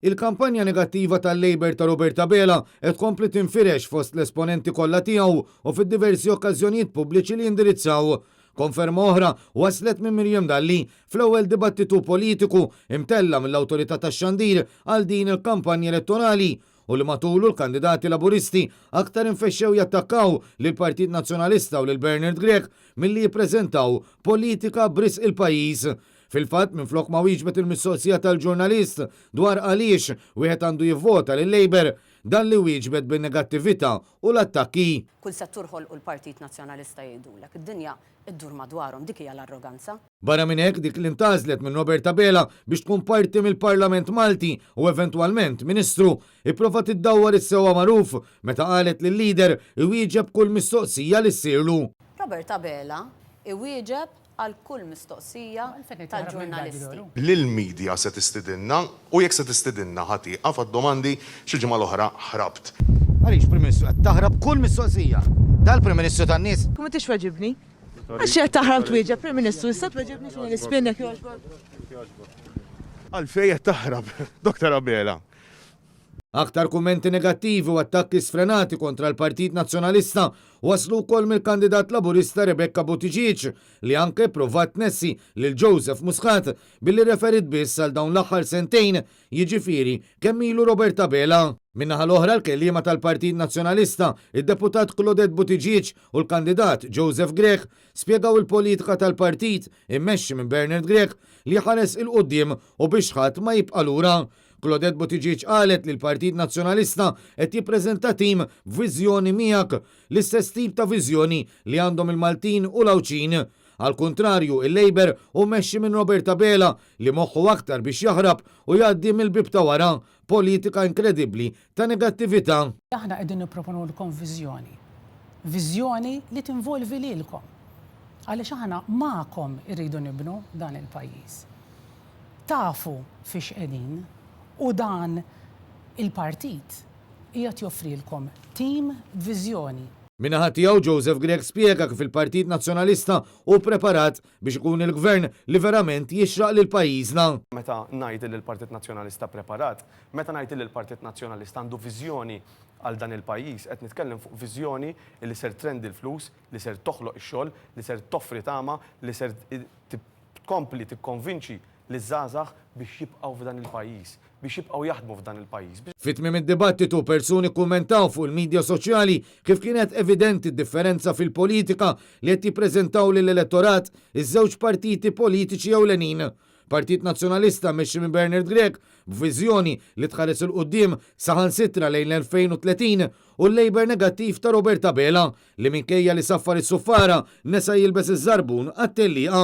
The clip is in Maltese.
Il-kampanja negattiva tal-Labor ta' Roberta Bela qed tkompli tinfirex fost l-esponenti kollha tiegħu u fid-diversi okkażjonijiet pubbliċi li jindirizzaw. Konferma oħra waslet minn Miriam Dalli fl-ewwel dibattitu politiku imtella mill-Awtorità tax-Xandir għal din il-kampanja elettorali u li matulu l-kandidati laburisti aktar infexxew jattakkaw lil Partit Nazzjonalista u lil Bernard Grech milli jippreżentaw politika bris il-pajjiż. Fil-fatt minflok ma wieġbet il-mistoqsija tal-ġurnalist dwar għaliex wieħed għandu jivvota lil Labor dan li wieġbet bin-negattività u l-attakki. Kull settur ħolqu l-Partit Nazzjonalista jgħidulek id-dinja iddur madwarhom dik hija l-arroganza. Barra minn hekk dik li ntażlet minn Roberta Bela biex tkun parti mill-Parlament Malti u eventwalment Ministru ipprova tiddawwar is-sewwa magħruf meta qalet li l-lider iwieġeb kull mistoqsija li ssirlu. Roberta Bela iwieġeb għal kull mistoqsija tal-ġurnalisti. Lill-medja se tistidinna u jekk se tistidinna ħatiqa fad-domandi xil-ġimgħa l-oħra ħrabt. Għaliex Prim Ministru qed taħrab kull mistoqsija tal-Prim Ministru tan-nies. Kum intix weġibni? Għax qed taħrab twieġeb Prim Ministru, issa tweġibni xi nispinnek Għalfejn qed taħrab, Dr. Bela. Aktar kummenti negattivi u attakki sfrenati kontra l-Partit Nazzjonalista waslu wkoll mill-kandidat laburista Rebecca Buttigieg li anke provat tnessi lil Joseph Muscat billi referit biss għal dawn l-aħħar sentejn jiġifieri kemm ilu Roberta Bela. Minnaħa l-oħra l-kelliema tal-Partit Nazzjonalista, id-deputat Claudette Buttigieg u l-kandidat Joseph Grech spjegaw il-politika tal-partit immexxi minn Bernard Grech li ħares il-qudiem u biex ħadd ma jibqa' lura. Claudette Buttigieg qalet li l-Partit Nazzjonalista qed jippreżenta tim b'viżjoni miegħek, l-istess tip ta' viżjoni li għandhom il-Maltin u l-Awċin. Al kontrarju, il-Labor u mexxi minn Roberta Bela li moħħu aktar biex jaħrab u jgħaddi mill-bib ta' wara politika inkredibbli ta' negattività. Aħna qegħdin nipproponu lkom viżjoni li tinvolvi lilkom. Għaliex aħna magħkom irridu nibnu dan il-pajjiż. Tafu fiex qegħdin u dan il-partit qiegħed joffrilkom tim viżjoni. Minnaħa tiegħu Joseph Grech spjega kif il-Partit Nazzjonalista hu preparat biex ikun il-gvern li verament jixraq lil pajjiżna. Meta ngħid li l-Partit Nazzjonalista preparat, meta ngħid li l-Partit Nazzjonalista għandu viżjoni għal dan il-pajjiż, qed nitkellem fuq viżjoni li ser trendi l-flus, li ser toħloq ix-xogħol, li ser toffri tama, li ser tkompli tikkonvinċi li żgħażagħ biex jibqgħu f'dan il-pajjiż, biex jibqgħu jaħdmu f'dan il-pajjiż. Fit-tmiem id-dibattitu persuni kummentaw fuq il-medja soċjali kif kienet evidenti d-differenza fil-politika li qed jippreżentaw lill-elettorat iż-żewġ partiti politiċi ewlenin. Partit Nazzjonalista mexxi minn Bernard Grech b'viżjoni li tħares il-qudiem saħansitra lejn l-2030 u l-Labor negattiv ta' Roberta Bela li minkejja li saffar is-suffara nesa jilbes iż-żarbun għat-tellieqa.